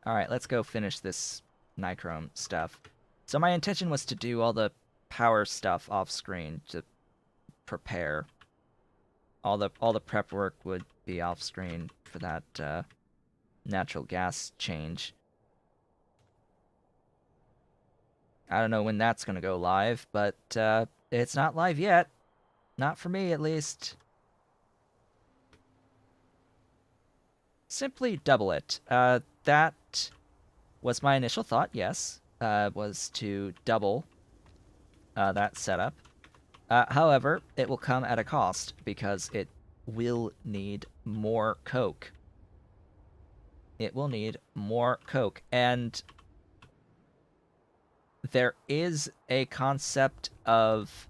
Alright, let's go finish this Nichrome stuff. So my intention was to do all the power stuff off screen to prepare. All the prep work would be off screen for that natural gas change. I don't know when that's gonna go live, but it's not live yet. Not for me, at least. Simply double it. That was my initial thought, yes. Was to double that setup. However, it will come at a cost because it will need more coke. It will need more coke. And there is a concept of...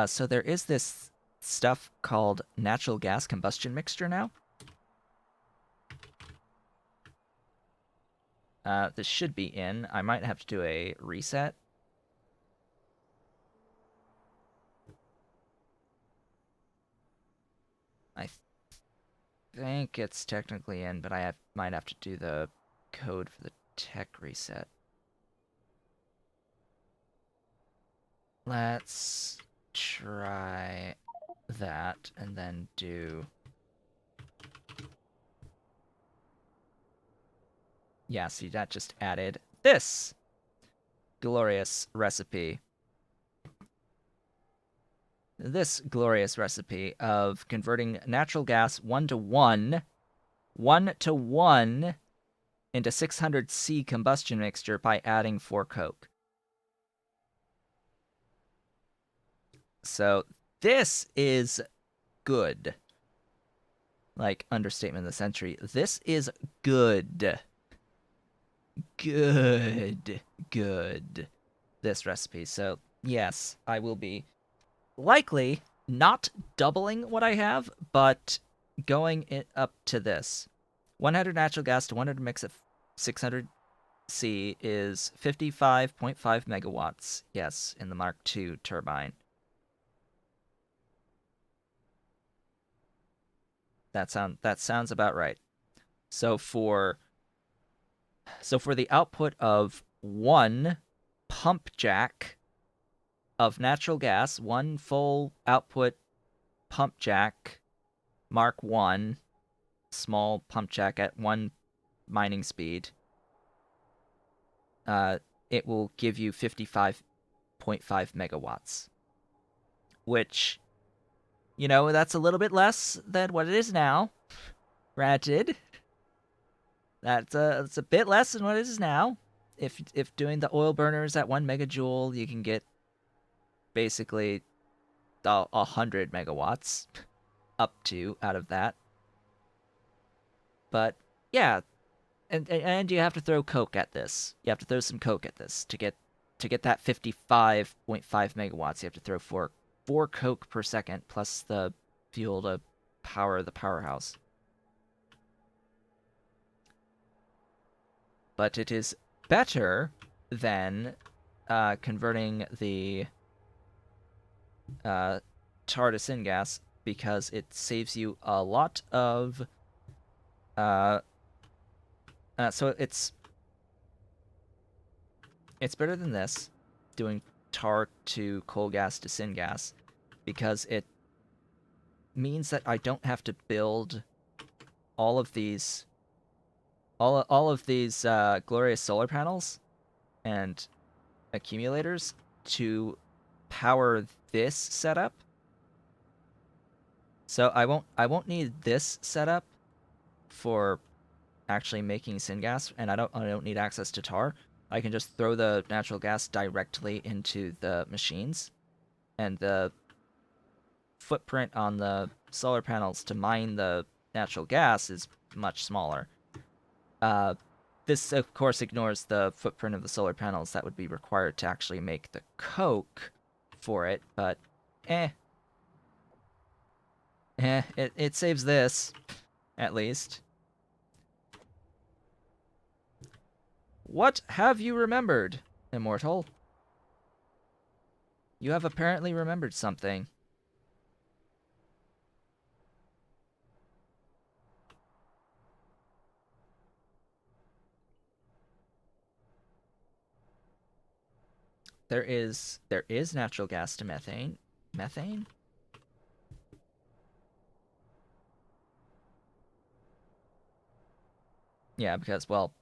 so there is this stuff called natural gas combustion mixture now. This should be in. I might have to do a reset. I think it's technically in, but might have to do the code for the tech reset. Let's try that and then do... Yeah, see, that just added this glorious recipe. This glorious recipe of converting natural gas 1-to-1 into 600C combustion mixture by adding 4 coke. So this is good. Like, understatement of the century. This is good. Good. This recipe. So, yes, I will be likely not doubling what I have, but going it up to this. 100 natural gas to 100 mix of 600C is 55.5 megawatts. Yes, in the Mark II turbine. That sounds about right. So for the output of one pump jack of natural gas, one full output pump jack, Mark I, small pump jack at 1 mining speed, it will give you 55.5 megawatts, which, you know, that's a little bit less than what it is now. Granted, that's a bit less than what it is now. If doing the oil burners at 1 megajoule, you can get basically 100 megawatts up to out of that. But yeah, and you have to throw coke at this. You have to throw some coke at this to get that 55.5 megawatts. You have to throw four coke per second plus the fuel to power the powerhouse. But it is better than converting the tar to syngas because it saves you a lot of... so it's better than this, doing tar to coal gas to syngas, because it means that I don't have to build all of these glorious solar panels and accumulators to power this setup. So I won't need this setup for actually making syngas, and I don't need access to tar. I can just throw the natural gas directly into the machines, and the footprint on the solar panels to mine the natural gas is much smaller. This, of course, ignores the footprint of the solar panels that would be required to actually make the coke for it, but it saves this, at least. What have you remembered, Immortal? You have apparently remembered something. there is natural gas to methane. Methane? Yeah, because well,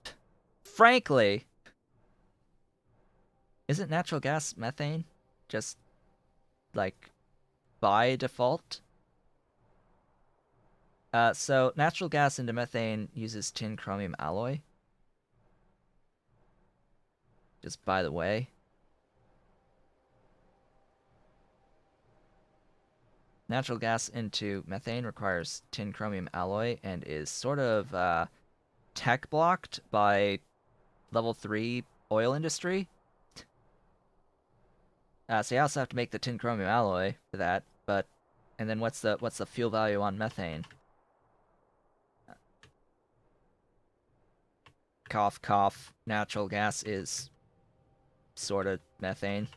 frankly, isn't natural gas methane just like by default? So natural gas into methane uses tin chromium alloy. Just by the way. Natural gas into methane requires tin chromium alloy and is sort of tech blocked by level 3 oil industry. So you also have to make the tin chromium alloy for that, but and then what's the fuel value on methane? Cough cough. Natural gas is sort of methane.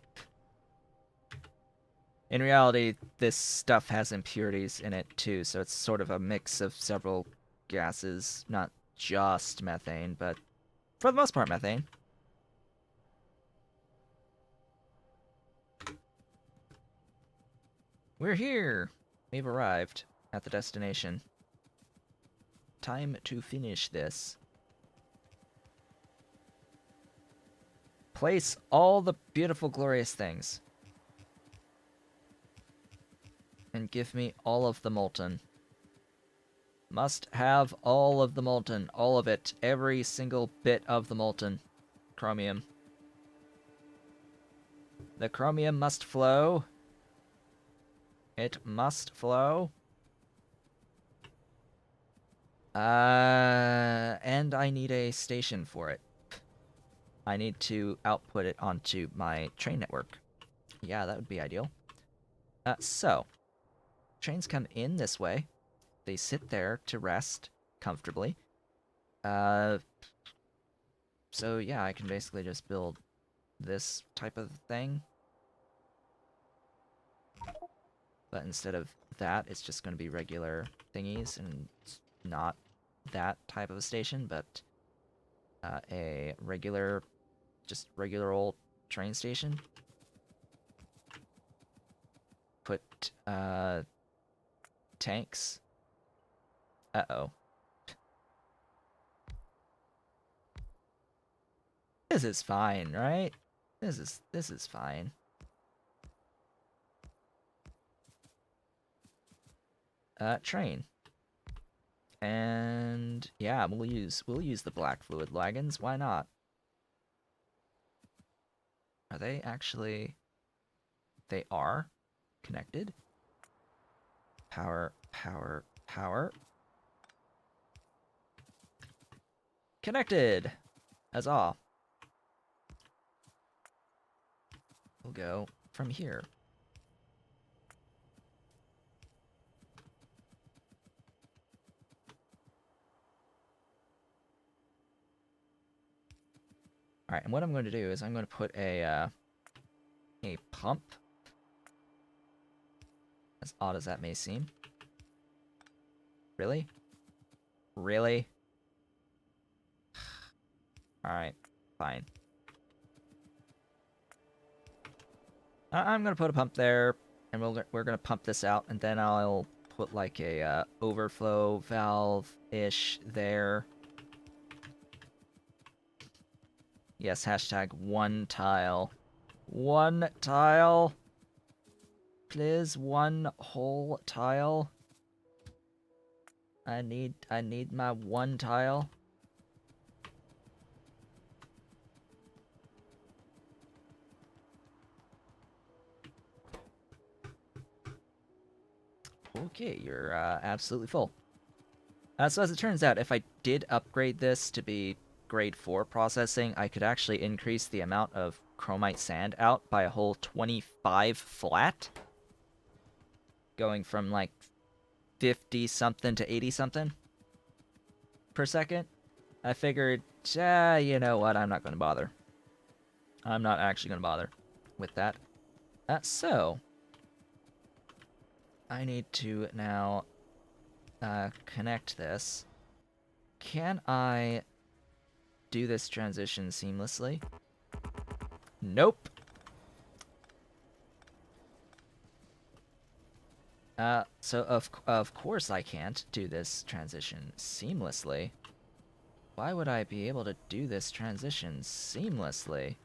In reality, this stuff has impurities in it too, so it's sort of a mix of several gases, not just methane, but for the most part methane. We're here! We've arrived at the destination. Time to finish this. Place all the beautiful, glorious things. And give me all of the molten. Must have all of the molten. All of it. Every single bit of the molten. Chromium. The chromium must flow. It must flow. And I need a station for it. I need to output it onto my train network. Yeah, that would be ideal. So, trains come in this way. They sit there to rest comfortably. So yeah, I can basically just build this type of thing. But instead of that, it's just going to be regular thingies, and it's not that type of a station, but a regular, just regular old train station. Put tanks. Uh-oh. This is fine, right? This is fine. Train. And yeah, we'll use the black fluid wagons. Why not? Are they actually? They are connected. Power, power, power. Connected. Huzzah. We'll go from here. All right, and what I'm going to do is I'm going to put a pump. As odd as that may seem. Really? Really? All right, fine. I'm gonna put a pump there, and we're gonna pump this out, and then I'll put like a overflow valve-ish there. Yes, hashtag one tile. One tile. Please, one whole tile. I need my one tile. Okay, you're absolutely full. So as it turns out, if I did upgrade this to be grade 4 processing, I could actually increase the amount of chromite sand out by a whole 25 flat. Going from like 50 something to 80 something per second. I figured, you know what, I'm not going to bother. I'm not actually going to bother with that. So, I need to now connect this. Can I do this transition seamlessly? Nope. So of course I can't do this transition seamlessly. Why would I be able to do this transition seamlessly?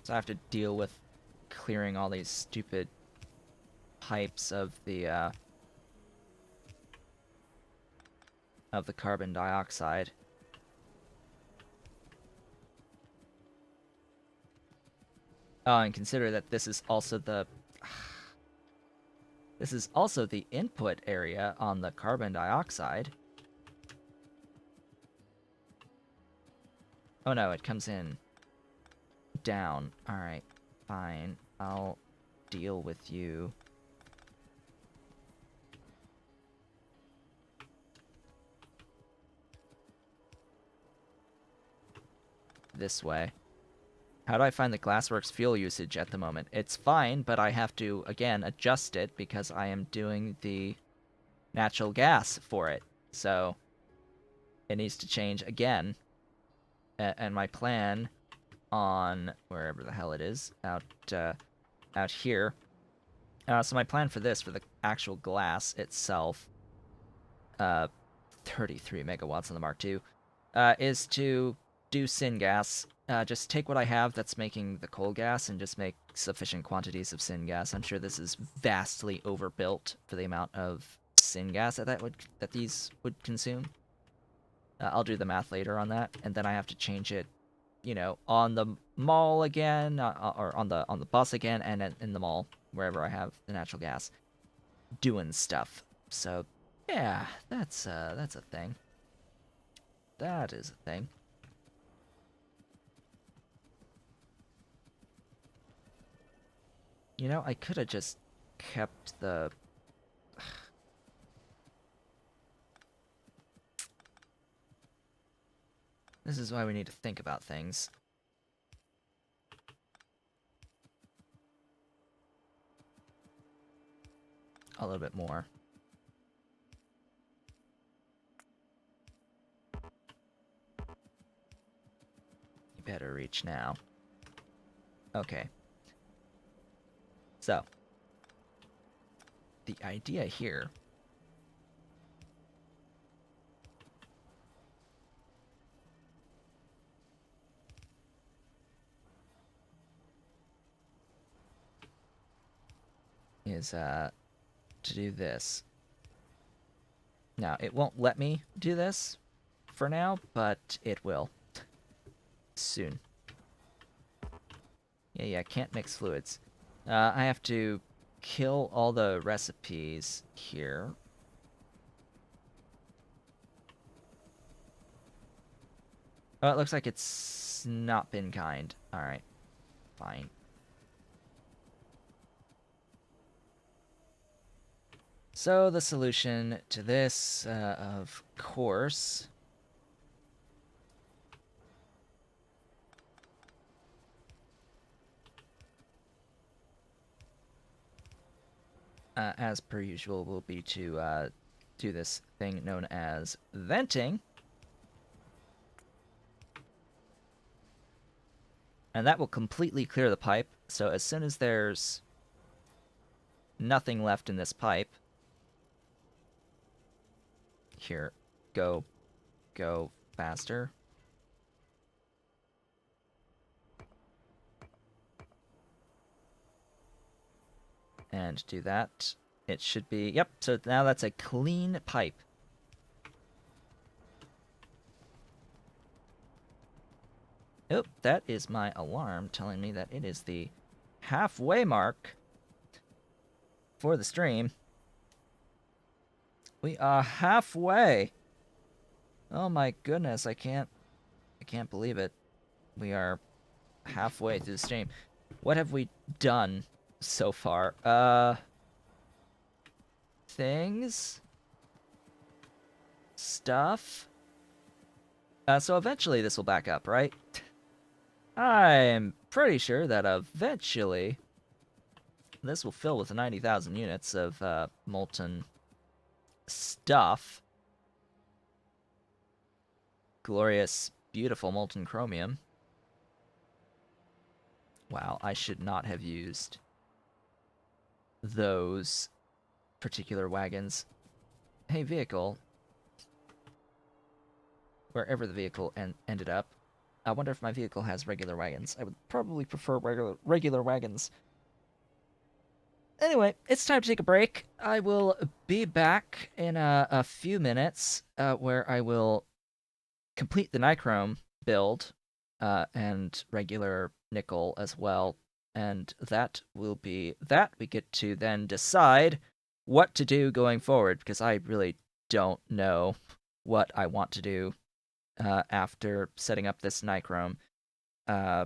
So I have to deal with clearing all these stupid pipes of the carbon dioxide. Oh, and consider that this is also the input area on the carbon dioxide. Oh no, it comes in down. Alright, fine. I'll deal with you. This way. How do I find the Glassworks fuel usage at the moment? It's fine, but I have to, again, adjust it because I am doing the natural gas for it. So it needs to change again. And my plan on wherever the hell it is, out here. So my plan for this, for the actual glass itself, uh, 33 megawatts on the Mark II, is to do syngas. Just take what I have that's making the coal gas and just make sufficient quantities of syngas. I'm sure this is vastly overbuilt for the amount of syngas that these would consume. I'll do the math later on that, and then I have to change it, on the mall again, or on the bus again, and in the mall wherever I have the natural gas, doing stuff. So, yeah, that's a thing. That is a thing. I could have just kept the. This is why we need to think about things. A little bit more. You better reach now. Okay. So, the idea here is to do this. Now, it won't let me do this for now, but it will soon. Yeah, can't mix fluids. I have to kill all the recipes here. Oh, it looks like it's not been kind. Alright, fine. So the solution to this, of course, as per usual, will be to do this thing known as venting. And that will completely clear the pipe, so as soon as there's nothing left in this pipe, here, go faster. And do that. It should be, yep, so now that's a clean pipe. Oh, that is my alarm telling me that it is the halfway mark for the stream. We are halfway. Oh my goodness, I can't believe it. We are halfway through the stream. What have we done so far? Things? Stuff? So eventually this will back up, right? I'm pretty sure that eventually this will fill with 90,000 units of molten stuff. Glorious, beautiful molten chromium. Wow, I should not have used those particular wagons. Hey, vehicle. Wherever the vehicle ended up. I wonder if my vehicle has regular wagons. I would probably prefer regular wagons. Anyway, it's time to take a break. I will be back in a few minutes where I will complete the Nichrome build and regular nickel as well. And that will be that. We get to then decide what to do going forward because I really don't know what I want to do after setting up this Nichrome. Uh,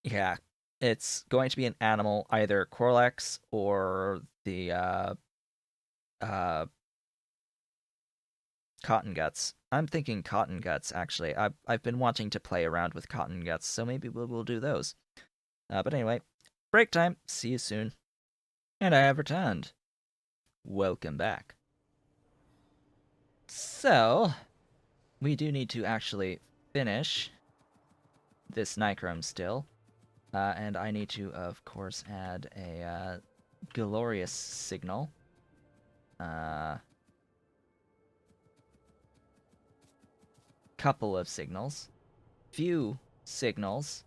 yeah, it's going to be an animal, either Corlex or the uh, cotton guts. I'm thinking cotton guts, actually. I've been wanting to play around with cotton guts, so maybe we'll do those. But anyway, break time. See you soon. And I have returned. Welcome back. So, we do need to actually finish this Nichrome still. And I need to, of course, add a glorious signal. Couple of signals. Few signals.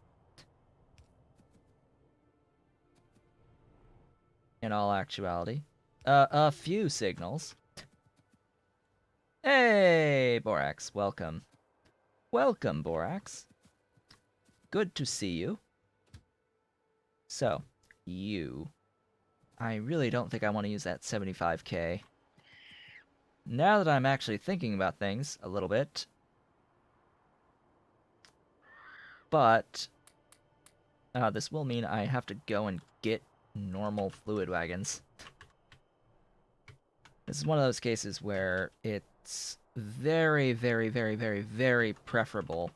In all actuality. A few signals. Hey, Borax, welcome. Welcome, Borax. Good to see you. So, you. I really don't think I want to use that 75k. Now that I'm actually thinking about things a little bit. But, this will mean I have to go and get normal fluid wagons. This is one of those cases where it's very, very, very, very, very preferable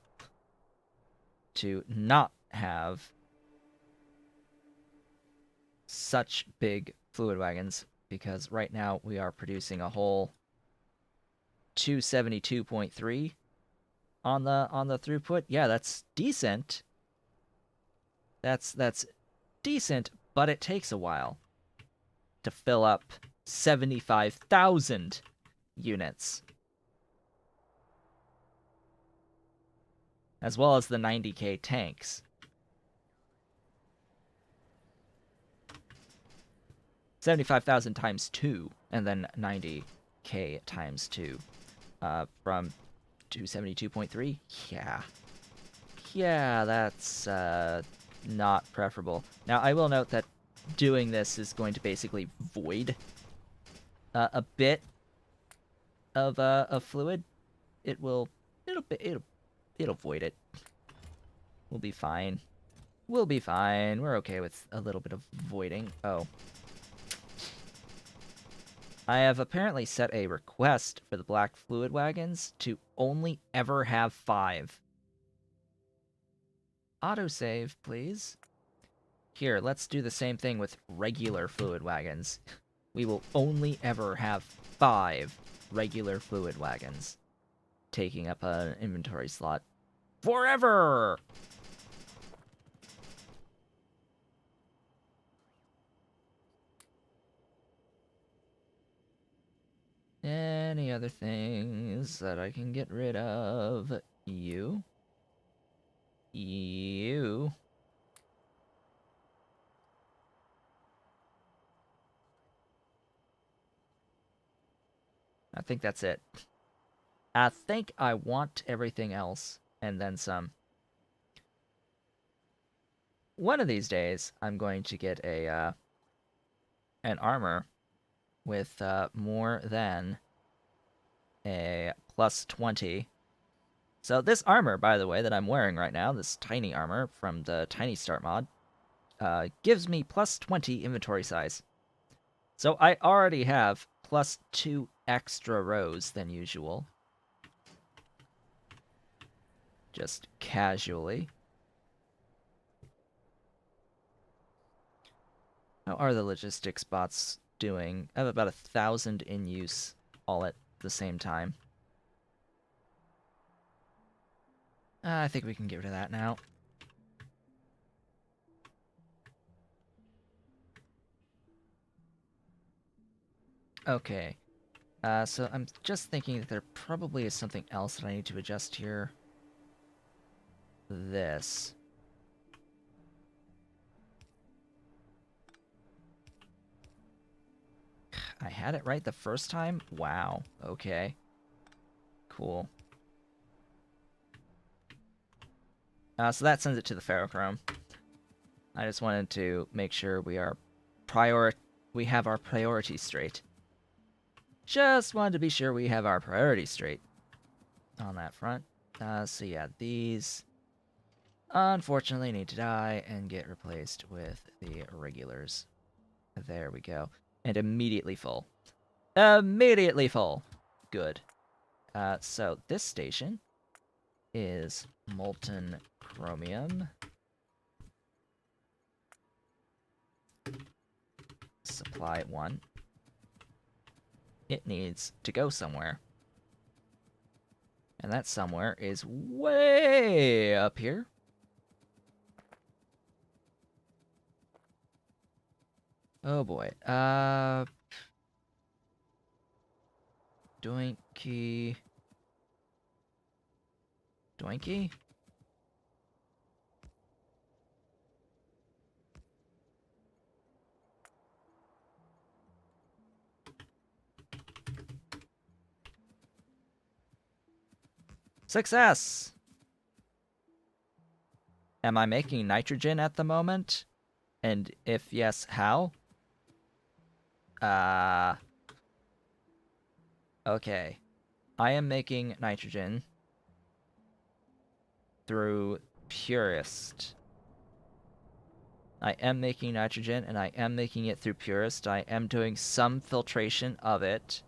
to not have such big fluid wagons, because right now we are producing a whole 272.3 on the throughput. Yeah, that's decent. That's decent, but it takes a while to fill up 75,000 units. As well as the 90k tanks. 75,000 times 2, and then 90k times 2. From 272.3? Yeah. Yeah, that's not preferable. Now, I will note that doing this is going to basically void a bit of fluid. It'll void it. We'll be fine. We'll be fine. We're okay with a little bit of voiding. Oh. I have apparently set a request for the black fluid wagons to only ever have 5. Autosave, please. Here, let's do the same thing with regular fluid wagons. We will only ever have 5 regular fluid wagons, taking up an inventory slot forever! Any other things that I can get rid of? You. You. I think that's it. I think I want everything else, and then some. One of these days, I'm going to get a an armor with more than a plus 20. So this armor, by the way, that I'm wearing right now, this tiny armor from the Tiny Start mod, gives me plus 20 inventory size. So I already have plus 2 extra rows than usual. just casually. How are the logistics bots doing? I have about 1,000 in use all at the same time. I think we can get rid of that now. Okay. So I'm just thinking that there probably is something else that I need to adjust here. This. I had it right the first time? Wow. Okay. Cool. So that sends it to the ferrochrome. I just wanted to make sure we have our priorities straight. Just wanted to be sure we have our priorities straight on that front. So yeah, these unfortunately need to die and get replaced with the regulars. There we go. And immediately full. Immediately full. Good. So this station is molten chromium. Supply 1. It needs to go somewhere. And that somewhere is way up here. Oh boy. Doinky. Doinky? Success! Am I making nitrogen at the moment? And if yes, how? Okay. I am making nitrogen through Purist. I am making nitrogen, and I am making it through Purist. I am doing some filtration of it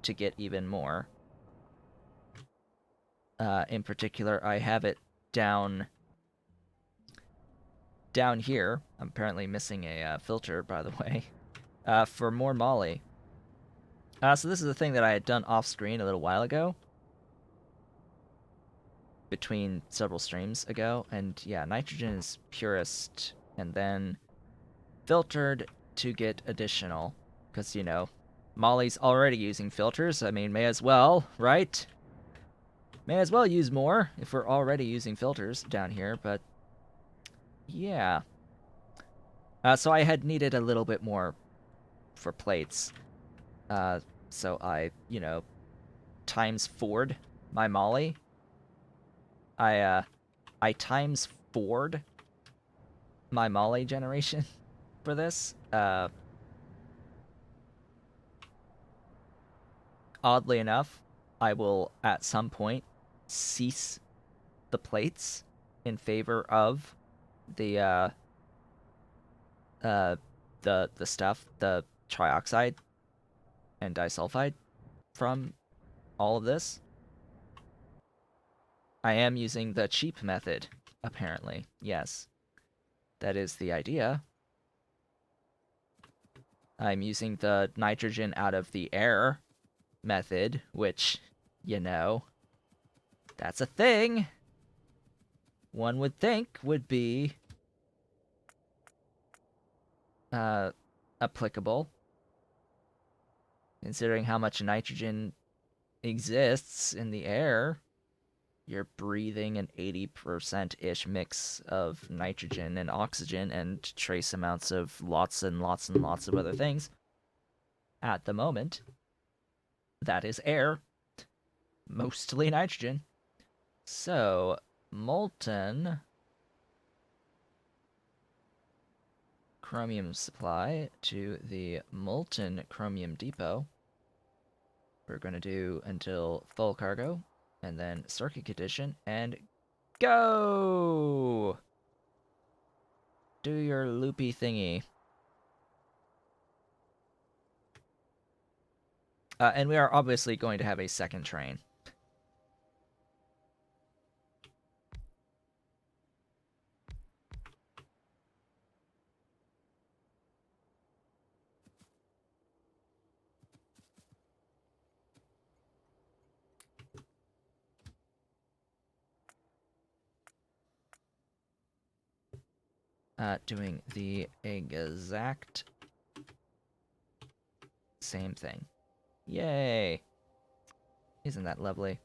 to get even more. In particular, I have it down here. I'm apparently missing a filter, by the way, for more moly. So this is a thing that I had done off screen a little while ago, between several streams ago, and yeah, nitrogen is Purist, and then filtered to get additional, because, you know, Molly's already using filters. I mean, may as well, right? May as well use more if we're already using filters down here, but yeah. So I had needed a little bit more for plates. So I, you know, times Ford my Molly. I times Ford my Molly generation for this. Oddly enough, I will at some point cease the plates in favor of the uh the stuff, the trioxide and disulfide from all of this. I am using the cheap method, apparently. Yes. That is the idea. I'm using the nitrogen out of the air method, which, you know, that's a thing. One would think would be applicable, considering how much nitrogen exists in the air. You're breathing an 80%-ish mix of nitrogen and oxygen and trace amounts of lots and lots and lots of other things. At the moment, that is air, mostly nitrogen. So, molten chromium supply to the molten chromium depot. We're going to do until full cargo, and then circuit condition, and go! Do your loopy thingy. And we are obviously going to have a second train. doing the exact same thing. Yay! Isn't that lovely?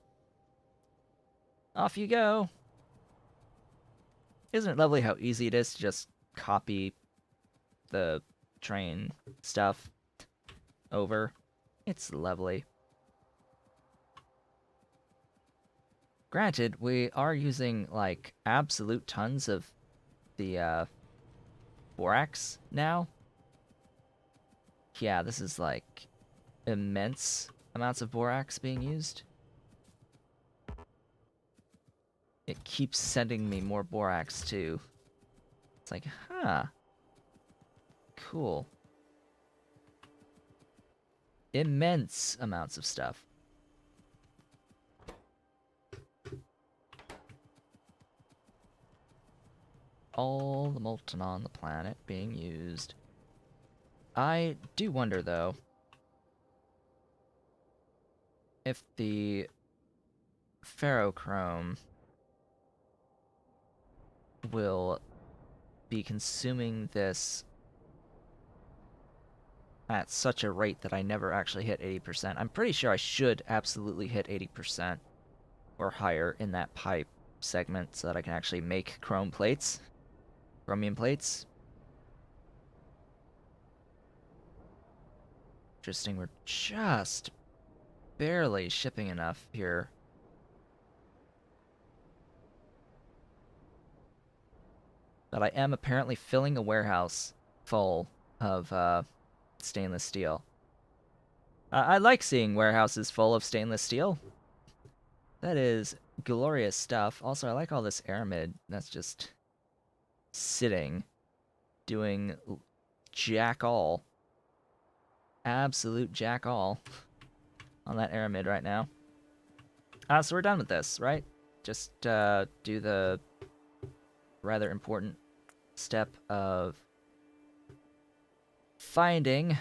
Off you go! Isn't it lovely how easy it is to just copy the train stuff over? It's lovely. Granted, we are using, like, absolute tons of the, borax now. Yeah, this is, like, immense amounts of borax being used. It keeps sending me more borax, too. It's like, huh. Cool. Immense amounts of stuff. All the molten on the planet being used. I do wonder, though, if the ferrochrome will be consuming this at such a rate that I never actually hit 80%. I'm pretty sure I should absolutely hit 80% or higher in that pipe segment so that I can actually make chrome plates, chromium plates. Interesting, we're just barely shipping enough here. But I am apparently filling a warehouse full of stainless steel. I like seeing warehouses full of stainless steel. That is glorious stuff. Also, I like all this aramid that's just sitting, doing jack all. Absolute jack all on that aramid right now. So we're done with this, right? Just do the rather important step of finding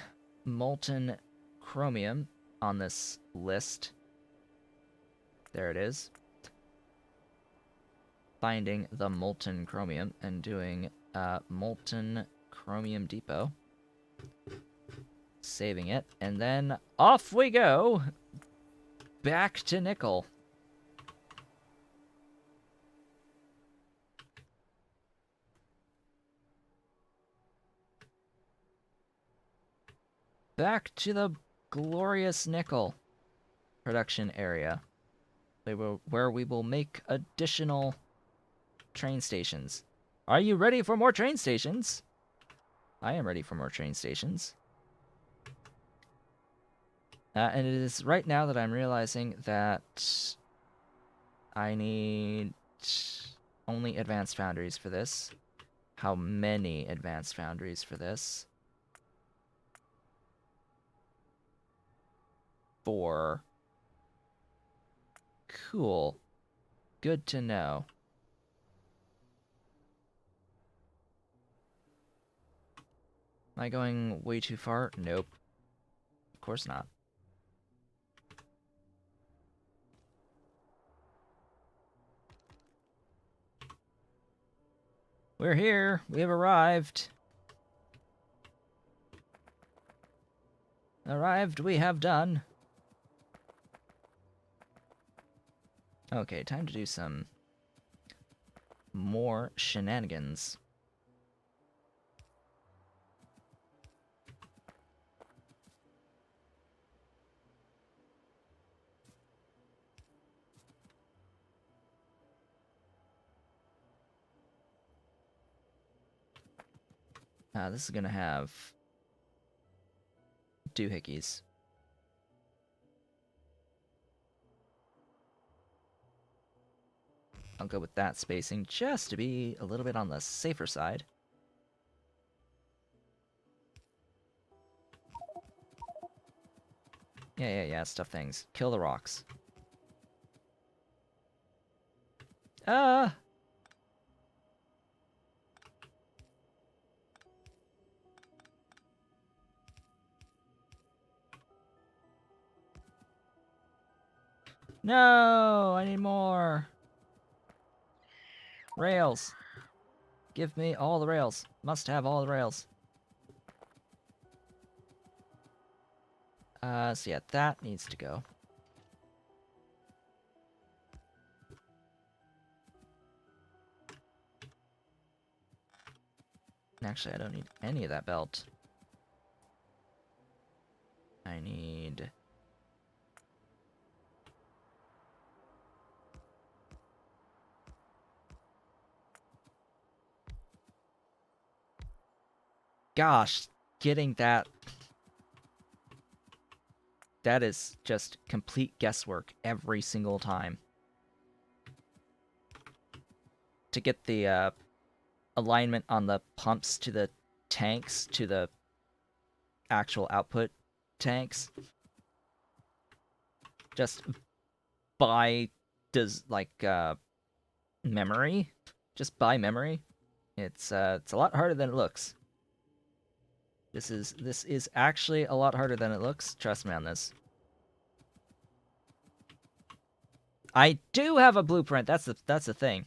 molten chromium on this list. There it is. Finding the molten chromium and doing molten chromium depot. Saving it, and then off we go! Back to nickel. Back to the glorious nickel production area, where we will make additional train stations. Are you ready for more train stations? I am ready for more train stations. And it is right now that I'm realizing that I need only advanced foundries for this. How many advanced foundries for this? 4. Cool. Good to know. Am I going way too far? Nope. Of course not. We're here. We have arrived. Arrived we have done. Okay, time to do some more shenanigans. This is gonna have doohickeys. I'll go with that spacing just to be a little bit on the safer side. Yeah, stuff things. Kill the rocks. Ah! No! I need more! Rails! Give me all the rails. Must have all the rails. So yeah, that needs to go. Actually, I don't need any of that belt. I need... Gosh, getting that... That is just complete guesswork every single time. To get the alignment on the pumps to the tanks, to the actual output tanks. Just by memory. Just by memory. It's a lot harder than it looks. This is actually a lot harder than it looks. Trust me on this. I do have a blueprint. That's the thing.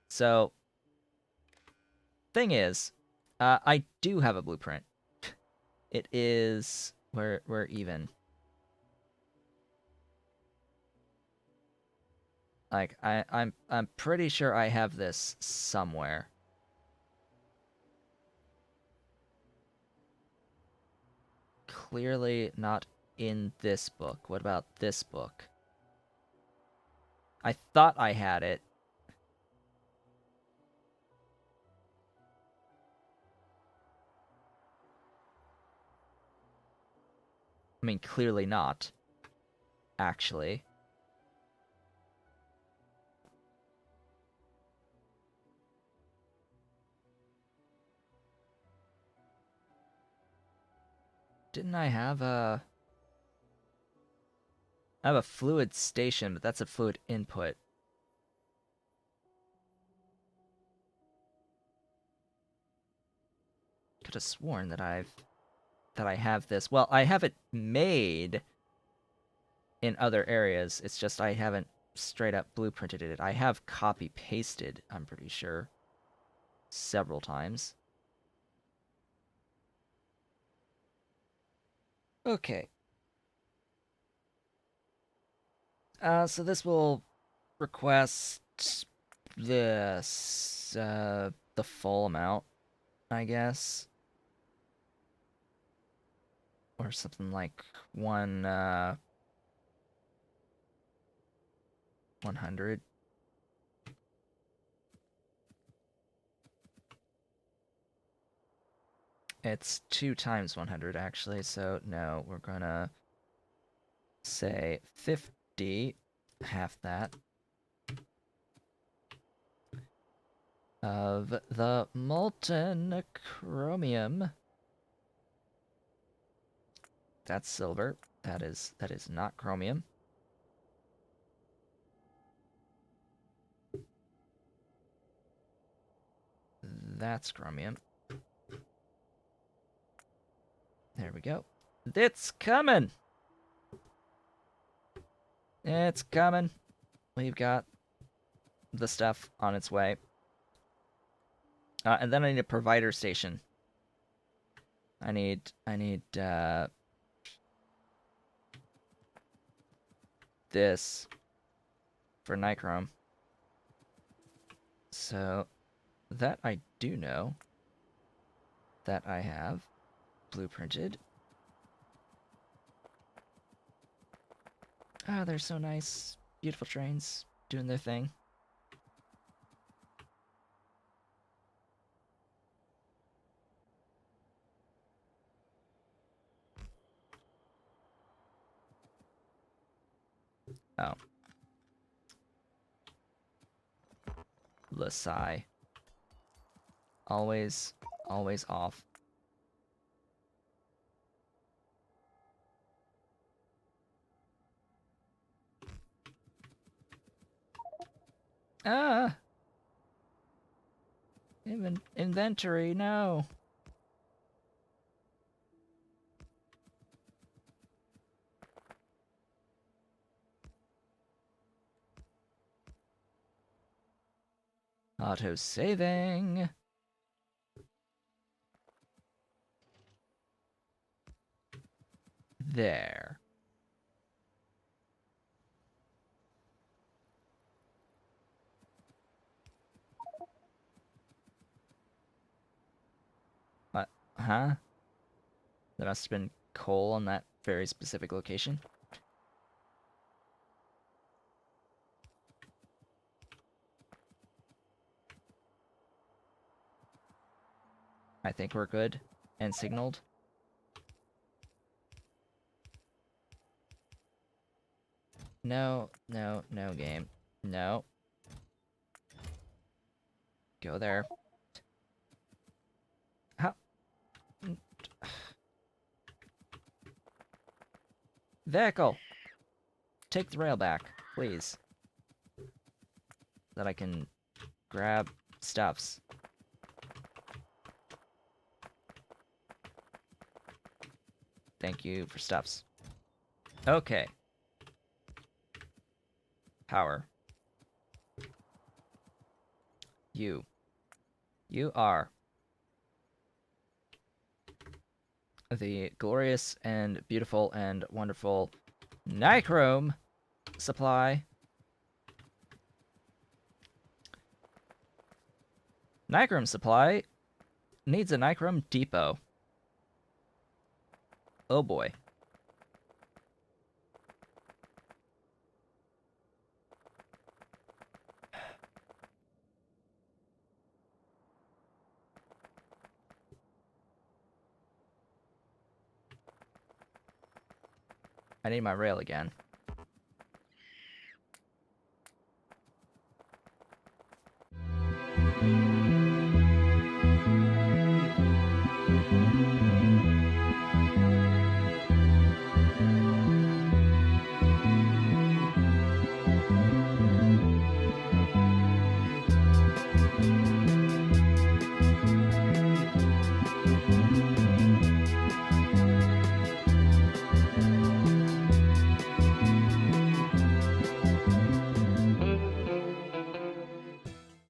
So, thing is, I do have a blueprint. It is we're even. Like I'm pretty sure I have this somewhere. Clearly not in this book. What about this book? I thought I had it. I mean, clearly not. Actually. Didn't I have a... I have a fluid station, but that's a fluid input. Could have sworn that I have this. Well, I have it made in other areas. It's just I haven't straight up blueprinted it. I have copy pasted, I'm pretty sure, several times. Okay. So this will request this, the full amount, I guess. Or something like 100. It's 2 times 100, actually, so no, we're gonna say 50, half that, of the molten chromium. That's silver. That is not chromium. That's chromium. There we go. It's coming! It's coming. We've got the stuff on its way. And then I need a provider station. I need this for Nichrome. So that I do know that I have blueprinted. Ah, they're so nice. Beautiful trains doing their thing. Oh. Lasai. Always off. Ah! Inventory, no! Auto-saving. There. What? Huh? There must have been coal on that very specific location. I think we're good and signaled. No, no, no game. No. Go there. How? Vehicle! Take the rail back, please. That I can grab stuffs. Thank you for stuffs. Okay. Power. You. You are the glorious and beautiful and wonderful Nichrome supply. Nichrome supply needs a Nichrome depot. Oh boy. I need my rail again.